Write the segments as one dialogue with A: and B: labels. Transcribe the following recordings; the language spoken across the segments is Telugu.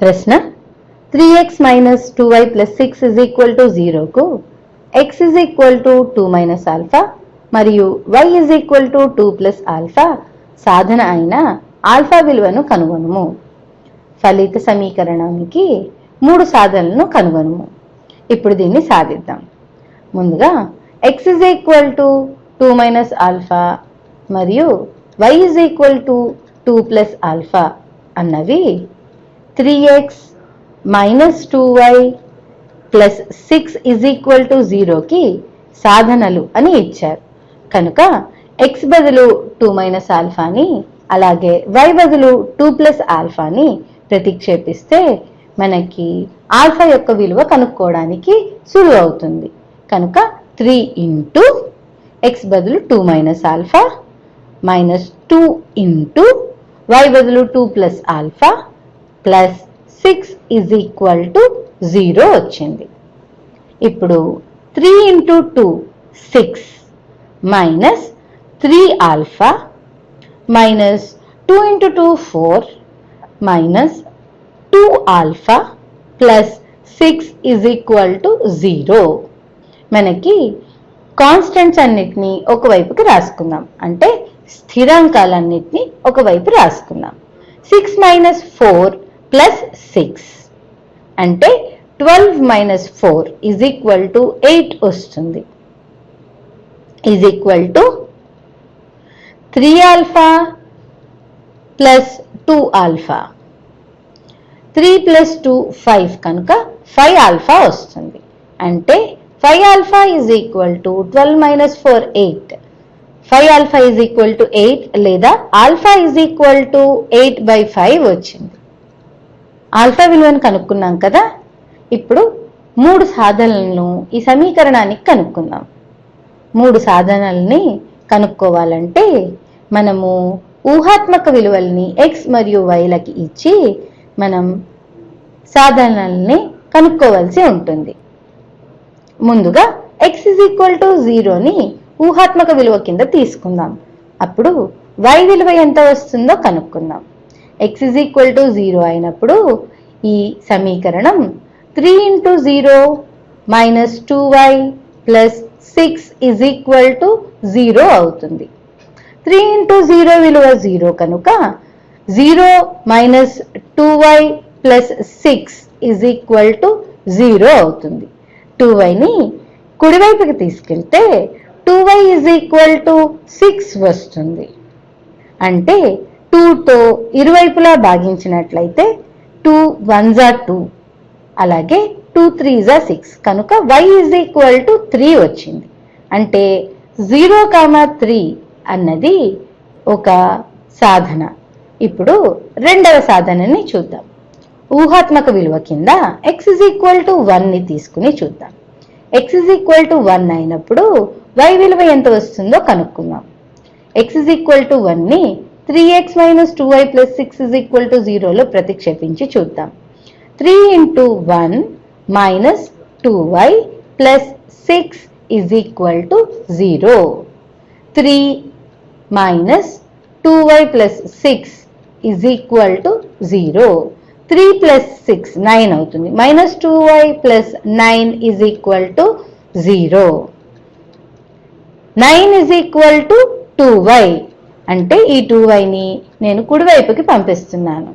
A: ప్రశ్న 3x minus 2y plus 6 is equal to 0కు x is equal to 2 minus alpha మరియు y is equal to 2 plus alpha సాధన అయిన ఆల్ఫా విలువను కనుగొనుము. ఫలిత సమీకరణానికి 3 సాధనలను కనుగొనుము. ఇప్పుడు దీన్ని సాధిద్దాం. ముందుగా x is equal to 2 minus alpha మరియు y is equal to 2 plus alpha అన్నవి 3x minus 2y plus 6 is equal to 0కి సాధనలు అని ఇచ్చారు. కనుక x బదులు 2 మైనస్ ఆల్ఫాని అలాగే y బదులు 2 ప్లస్ ఆల్ఫాని ప్రతిక్షేపిస్తే మనకి ఆల్ఫా యొక్క విలువ కనుక్కోవడానికి సులువు అవుతుంది. కనుక 3 ఇంటూ x బదులు 2 minus alpha minus 2 into y బదులు 2 plus alpha plus 6 is equal to 0 వచ్చింది. ఇప్పుడు 3 into 2 6 minus 3 alpha minus 2 into 2 4 minus 2 alpha plus 6 is equal to 0. మనకి కాన్స్టెంట్స్ అన్నిటినీ ఒకవైపుకి రాసుకుందాం, అంటే స్థిరాంకాలన్నిటినీ ఒకవైపు రాసుకుందాం. 6 మైనస్ 4 ప్లస్ 6 అంటే 12 మైనస్ 4 ఈజ్ ఈక్వల్ టు 8 వస్తుంది. Is equal to 3 alpha plus 2 alpha 3 plus 2 5 కనుక 5 ఆల్ఫా వస్తుంది. అంటే 5 alpha is equal to 12 minus 4 8. 5 alpha is equal to 8 లేదా ఆల్ఫా ఈజ్ ఈక్వల్ టు 8/5 వచ్చింది. ఆల్ఫా విలువను కనుక్కున్నాం కదా. ఇప్పుడు 3 సాధనలను ఈ సమీకరణానికి కనుక్కుందాం. 3 సాధనల్ని కనుక్కోవాలంటే మనము ఊహాత్మక విలువల్ని x మరియు yలకి ఇచ్చి మనం సాధనల్ని కనుక్కోవాల్సి ఉంటుంది. ముందుగా x ఇజ్ ఈక్వల్ టు 0ని ఊహాత్మక విలువ కింద తీసుకుందాం. అప్పుడు y విలువ ఎంత వస్తుందో కనుక్కుందాం. x ఇజ్ ఈక్వల్ టు 0 అయినప్పుడు ఈ సమీకరణం 3 into 0 minus 2y plus 6 is equal to 0 అవుతుంది. 3 ఇంటూ 0 విలువ 0 కనుక 0 minus 2y plus 6 is equal to 0 అవుతుంది. 2yని కుడివైపుకి తీసుకెళ్తే 2y ఇజ్ ఈక్వల్ టు 6 వస్తుంది. అంటే 2తో ఇరువైపులా భాగించినట్లయితే 2 1s are 2 అలాగే 2 3s are 6 కనుక y ఇజ్ ఈక్వల్ టు 3 వచ్చింది. అంటే 0,3 అన్నది ఒక సాధన. ఇప్పుడు రెండవ సాధనని చూద్దాం. ఊహాత్మక విలువ కింద x ఇజ్ ఈక్వల్ టు 1ని తీసుకుని చూద్దాం. x ఇజ్ ఈక్వల్ టు 1 అయినప్పుడు y విలువ ఎంత వస్తుందో కనుక్కుందాం. x ఇజ్ ఈక్వల్ టు 1ని 3x minus 2y plus 6 is equal to 0లో ప్రతిక్షేపించి చూద్దాం. 3 into 1 minus 2y plus 6 is equal to 0. 3 minus 2y plus 6 is equal to 0. 3 plus 6 9 అవుతుంది. Minus 2y plus 9 is equal to 0. 9 is equal to 2y అంటే ఈ 2yని నేను కుడివైపుకి పంపిస్తున్నాను.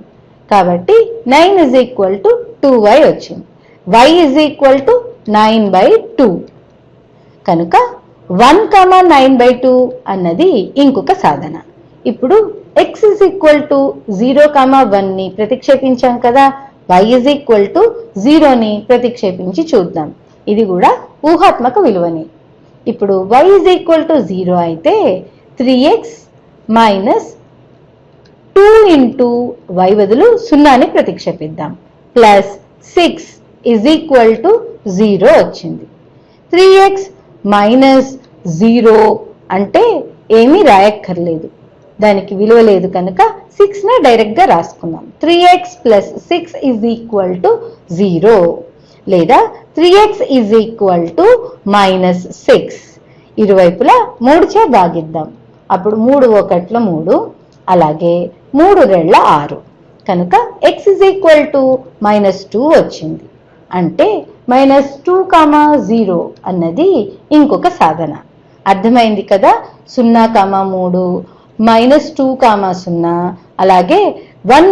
A: కాబట్టి 9 ఇజ్ ఈక్వల్ టు 2y వచ్చింది. y ఇజ్ ఈక్వల్ టు 9/2 కనుక 1,9/2 అన్నది ఇంకొక సాధన. ఇప్పుడు x ఇజ్ ఈక్వల్ టు 0,1ని ప్రతిక్షేపించాం కదా. y ఇజ్ ఈక్వల్ టు 0ని ప్రతిక్షేపించి చూద్దాం. ఇది కూడా ఊహాత్మక విలువని. ఇప్పుడు y ఇజ్ ఈక్వల్ టు 0 అయితే 3x మైనస్ 2 ఇంటూ y బదులు 0ని ప్రతిక్షేపిద్దాం. ప్లస్ 6 ఇజ్ ఈక్వల్ టు 0 వచ్చింది. 3x మైనస్ 0 అంటే ఏమీ రాయక్కర్లేదు, దానికి విలువ లేదు కనుక 6ని డైరెక్ట్గా రాసుకుందాం. 3x plus 6 is equal to 0 లేదా 3x is equal to minus 6. ఇరువైపులా 3చే భాగిద్దాం. అప్పుడు 3 1 3 అలాగే 3 2 6 కనుక x -2 వచ్చింది. అంటే -2, 0 అన్నది ఇంకొక సాధన. అర్థమైంది కదా? 0, 3, -2, 0 అలాగే 1,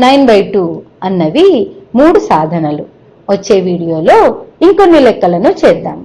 A: 9/2 అన్నవి 3 సాధనలు. వచ్చే వీడియోలో ఇంకొన్ని లెక్కలను చేద్దాం.